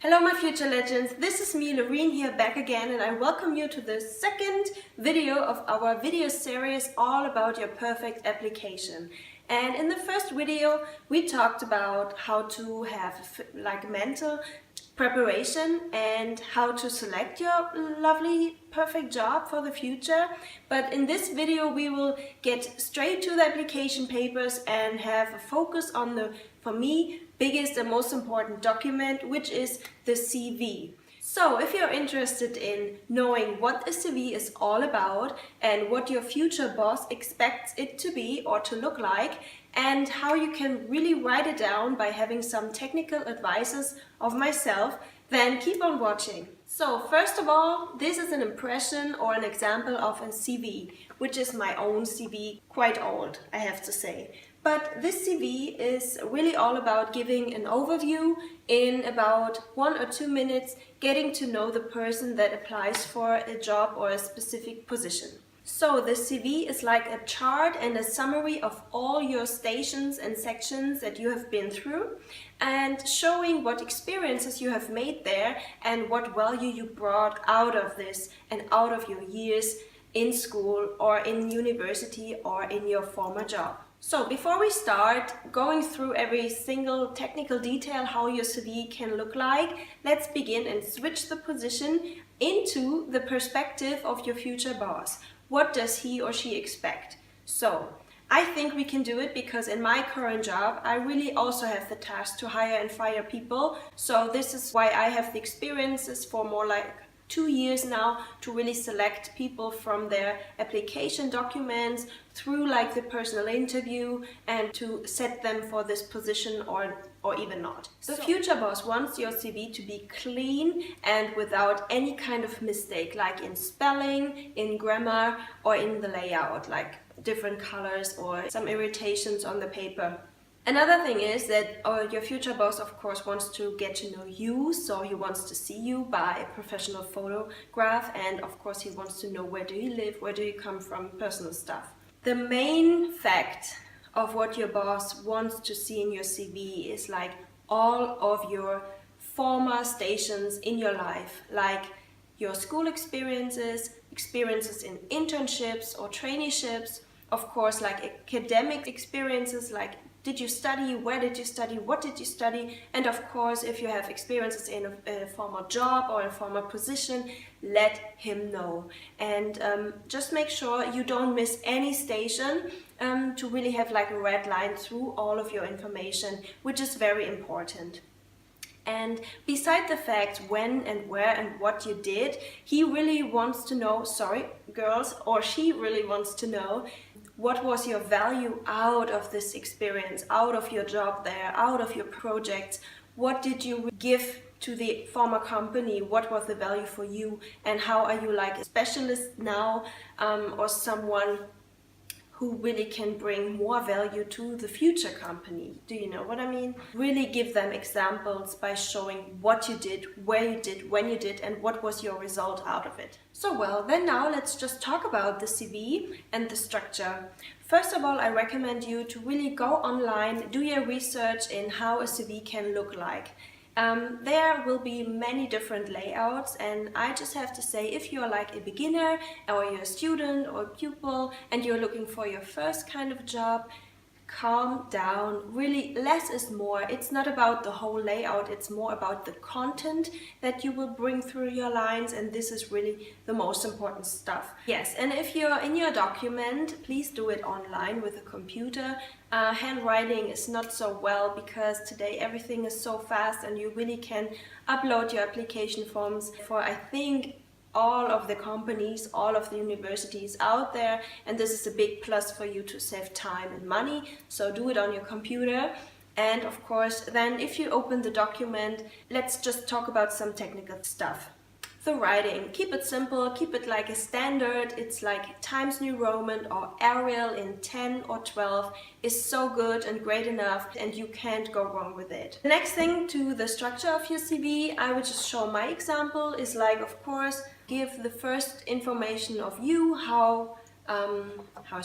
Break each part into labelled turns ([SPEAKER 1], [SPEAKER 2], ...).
[SPEAKER 1] Hello my future legends, this is me Loreen here back again, and I welcome you to the second video of our video series all about your perfect application. And in the first video we talked about how to have mental preparation and how to select your lovely perfect job for the future. But in this video we will get straight to the application papers and have a focus on the, for me, biggest and most important document, which is the CV. So if you're interested in knowing what a CV is all about and what your future boss expects it to be or to look like, and how you can really write it down by having some technical advices of myself, then keep on watching. So first of all, this is an impression or an example of a CV, which is my own CV, quite old, I have to say. But this CV is really all about giving an overview in about 1 or 2 minutes, getting to know the person that applies for a job or a specific position. So the CV is like a chart and a summary of all your stations and sections that you have been through, and showing what experiences you have made there and what value you brought out of this and out of your years in school or in university or in your former job. So before we start going through every single technical detail how your CV can look like, let's begin and switch the position into the perspective of your future boss. What does he or she expect? So I think we can do it because in my current job I really also have the task to hire and fire people. So this is why I have the experiences for more like 2 years now to really select people from their application documents through like the personal interview and to set them for this position or even not. The future boss wants your CV to be clean and without any kind of mistake, like in spelling, in grammar, or in the layout, like different colors or some irritations on the paper. Another thing is that your future boss, of course, wants to get to know you, so he wants to see you by a professional photograph, and of course he wants to know where do you live, where do you come from, personal stuff. The main fact of what your boss wants to see in your CV is like all of your former stations in your life, like your school experiences, experiences in internships or traineeships, of course like academic experiences like did you study, where did you study, what did you study, and of course if you have experiences in a former job or a former position, let him know. And just make sure you don't miss any station to really have like a red line through all of your information, which is very important. And beside the fact when and where and what you did, he really wants to know, sorry girls, or she really wants to know, what was your value out of this experience, out of your job there, out of your projects? What did you give to the former company? What was the value for you? And how are you like a specialist now or someone who really can bring more value to the future company? Do you know what I mean? Really give them examples by showing what you did, where you did, when you did, and what was your result out of it. So well, then now let's just talk about the CV and the structure. First of all, I recommend you to really go online, do your research in how a CV can look like. There will be many different layouts, and I just have to say, if you're like a beginner or you're a student or pupil and you're looking for your first kind of job, calm down. Really, less is more. It's not about the whole layout, it's more about the content that you will bring through your lines, and this is really the most important stuff. Yes, and if you're in your document, please do it online with a computer. Handwriting is not so well because today everything is so fast and you really can upload your application forms for, I think, all of the companies, all of the universities out there, and this is a big plus for you to save time and money, so do it on your computer. And of course, then if you open the document, let's just talk about some technical stuff. The writing, keep it simple, keep it like a standard. It's like Times New Roman or Arial in 10 or 12 is so good and great enough, and you can't go wrong with it. The next thing to the structure of your CV, I would just show my example, is like, of course, give the first information of you, how's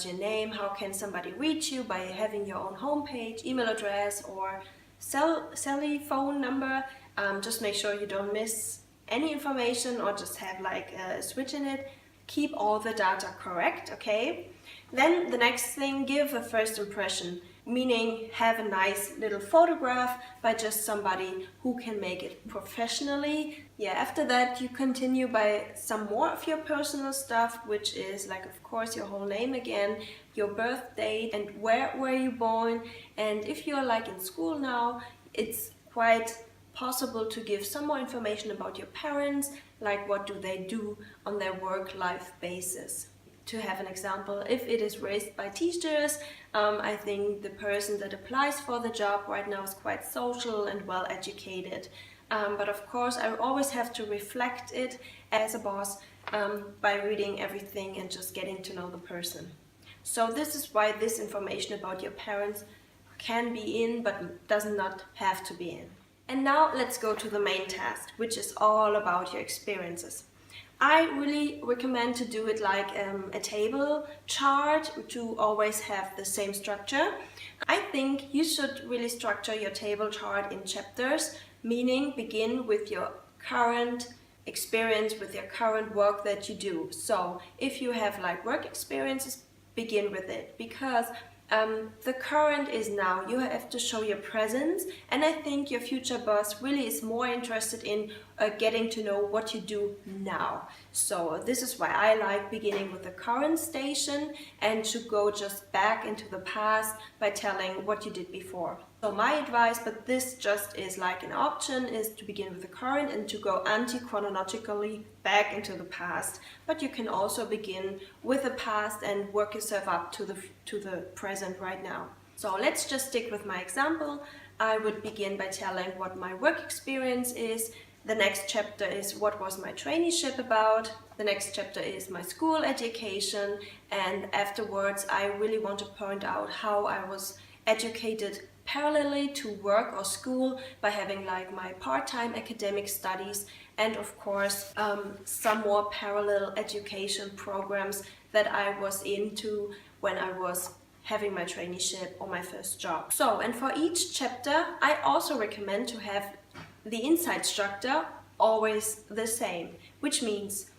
[SPEAKER 1] your name, how can somebody reach you by having your own homepage, email address, or cell phone number. Just make sure you don't miss any information or just have like a switch in it. Keep all the data correct, okay? Then the next thing, give a first impression, meaning have a nice little photograph by just somebody who can make it professionally. Yeah, after that you continue by some more of your personal stuff, which is like, of course, your whole name again, your birth date, and where were you born. And if you're like in school now, it's quite possible to give some more information about your parents, like what do they do on their work-life basis. To have an example, if it is raised by teachers, I think the person that applies for the job right now is quite social and well educated. But of course, I always have to reflect it as a boss by reading everything and just getting to know the person. So this is why this information about your parents can be in, but does not have to be in. And now let's go to the main task, which is all about your experiences. I really recommend to do it like a table chart to always have the same structure. I think you should really structure your table chart in chapters, meaning begin with your current experience, with your current work that you do. So if you have like work experiences, begin with it, because the current is now. You have to show your presence, and I think your future boss really is more interested in getting to know what you do now. So this is why I like beginning with the current station and to go just back into the past by telling what you did before. So my advice, but this just is like an option, is to begin with the current and to go anti-chronologically back into the past. But you can also begin with the past and work yourself up to the present right now. So let's just stick with my example. I would begin by telling what my work experience is. The next chapter is what was my traineeship about. The next chapter is my school education. And afterwards, I really want to point out how I was educated parallelly to work or school by having like my part-time academic studies and of course some more parallel education programs that I was into when I was having my traineeship or my first job. So, and for each chapter, I also recommend to have the inside structure always the same, which means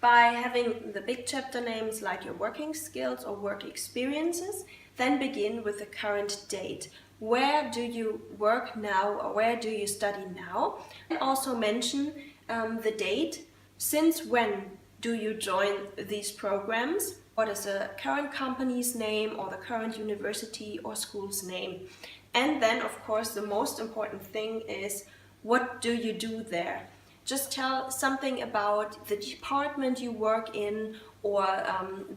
[SPEAKER 1] by having the big chapter names like your working skills or work experiences, then begin with the current date. Where do you work now or where do you study now? And also mention the date. Since when do you join these programs? What is the current company's name or the current university or school's name? And then, of course, the most important thing is what do you do there? Just tell something about the department you work in or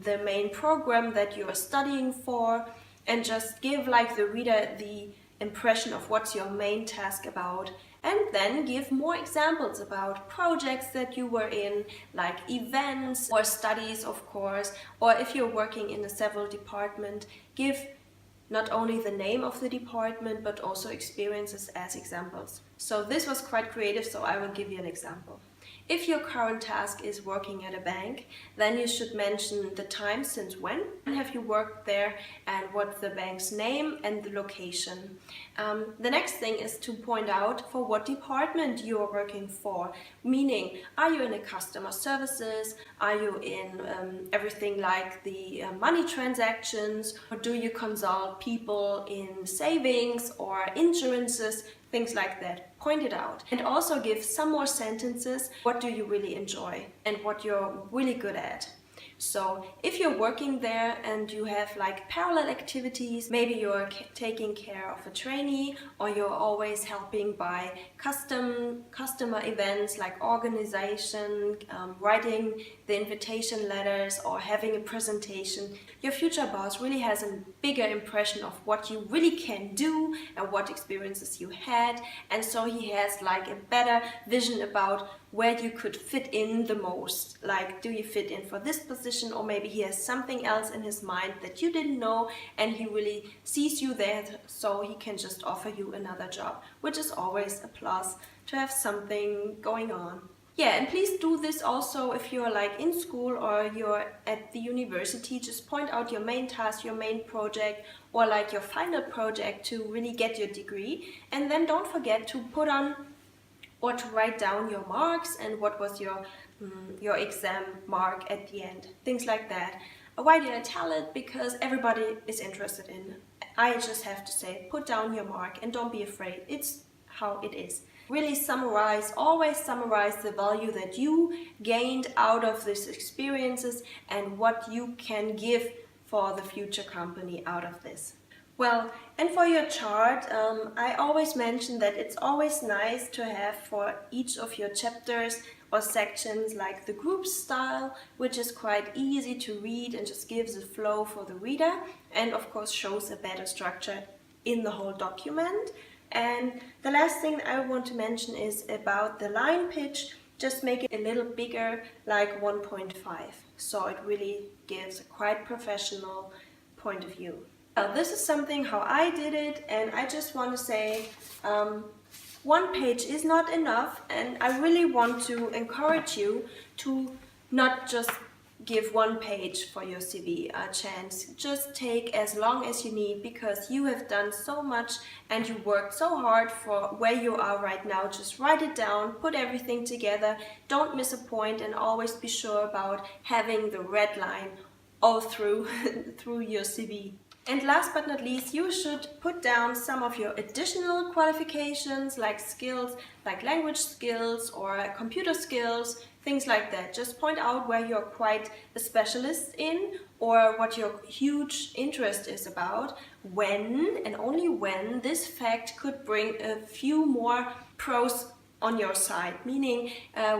[SPEAKER 1] the main program that you are studying for, and just give like the reader the impression of what's your main task about, and then give more examples about projects that you were in, like events or studies, of course, or if you're working in a several department, give not only the name of the department but also experiences as examples. So this was quite creative, so I will give you an example. If your current task is working at a bank, then you should mention the time, since when have you worked there, and what's the bank's name and the location. The next thing is to point out for what department you are working for, meaning are you in a customer services, are you in everything like the money transactions, or do you consult people in savings or insurances, things like that. Point it out, and also give some more sentences. What do you really enjoy and what you're really good at? So if you're working there and you have like parallel activities, maybe you're taking care of a trainee, or you're always helping by customer events like organization, writing the invitation letters or having a presentation, your future boss really has a bigger impression of what you really can do and what experiences you had, and so he has like a better vision about where you could fit in the most. Like, do you fit in for this position, or maybe he has something else in his mind that you didn't know and he really sees you there, so he can just offer you another job, which is always a plus to have something going on. Yeah, and please do this also if you're like in school or you're at the university. Just point out your main task, your main project, or like your final project to really get your degree. And then don't forget to put on or to write down your marks and what was your exam mark at the end. Things like that. Why did I tell it? Because everybody is interested in. I just have to say, put down your mark and don't be afraid. It's how it is. Really summarize, always summarize the value that you gained out of these experiences and what you can give for the future company out of this. Well, and for your chart, I always mention that it's always nice to have for each of your chapters or sections like the group style, which is quite easy to read and just gives a flow for the reader, and of course shows a better structure in the whole document. And the last thing I want to mention is about the line pitch. Just make it a little bigger, like 1.5, so it really gives a quite professional point of view. This is something how I did it, and I just want to say one page is not enough, and I really want to encourage you to not just give one page for your CV a chance. Just take as long as you need, because you have done so much and you worked so hard for where you are right now. Just write it down, put everything together, don't miss a point, and always be sure about having the red line all through your CV. And last but not least, you should put down some of your additional qualifications, like skills, like language skills or computer skills, things like that. Just point out where you're quite a specialist in, or what your huge interest is about, when and only when this fact could bring a few more pros on your side, meaning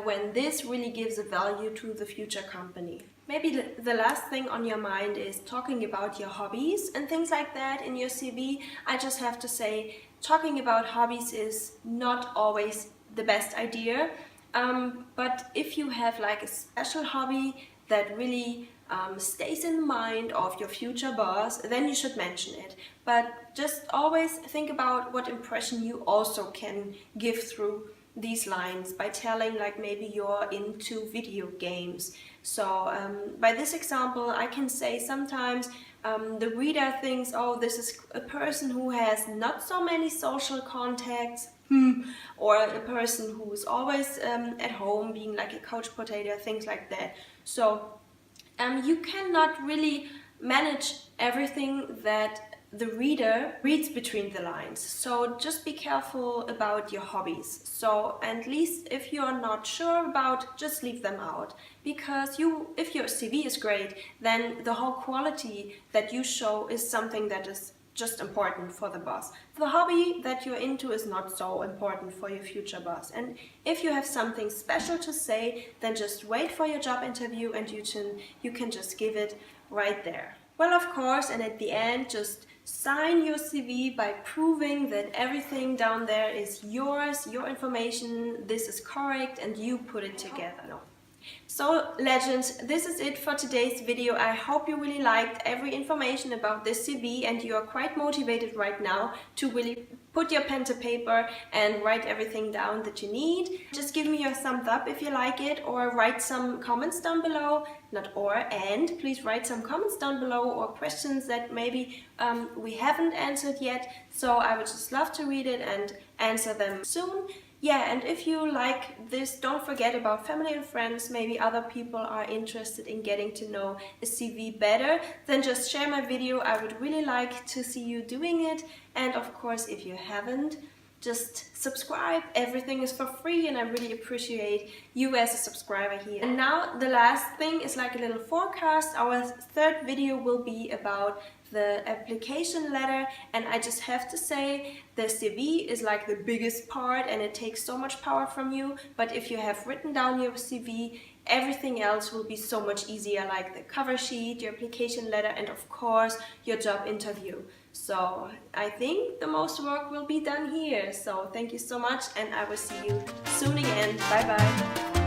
[SPEAKER 1] when this really gives a value to the future company. Maybe the last thing on your mind is talking about your hobbies and things like that in your CV. I just have to say, talking about hobbies is not always the best idea. But if you have like a special hobby that really stays in the mind of your future boss, then you should mention it. But just always think about what impression you also can give through these lines by telling, like, maybe you're into video games. So by this example, I can say sometimes the reader thinks, oh, this is a person who has not so many social contacts, or a person who is always at home being like a couch potato, things like that. So you cannot really manage everything that the reader reads between the lines. So just be careful about your hobbies. So at least if you're not sure about, just leave them out. Because if your CV is great, then the whole quality that you show is something that is just important for the boss. The hobby that you're into is not so important for your future boss. And if you have something special to say, then just wait for your job interview and you can just give it right there. Well, of course, and at the end, just sign your CV by proving that everything down there is yours, your information, this is correct, and you put it together. No. So legends, this is it for today's video. I hope you really liked every information about this CV and you are quite motivated right now to really put your pen to paper and write everything down that you need. Just give me your thumbs up if you like it, or write some comments down below. And please write some comments down below, or questions that maybe we haven't answered yet. So I would just love to read it and answer them soon. Yeah, and if you like this, don't forget about family and friends. Maybe other people are interested in getting to know a CV better. Then just share my video. I would really like to see you doing it. And of course, if you haven't, just subscribe. Everything is for free, and I really appreciate you as a subscriber here. And now the last thing is like a little forecast. Our third video will be about the application letter, and I just have to say the CV is like the biggest part and it takes so much power from you, but if you have written down your CV, everything else will be so much easier, like the cover sheet, your application letter, and of course your job interview. So I think the most work will be done here. So thank you so much, and I will see you soon again. Bye bye.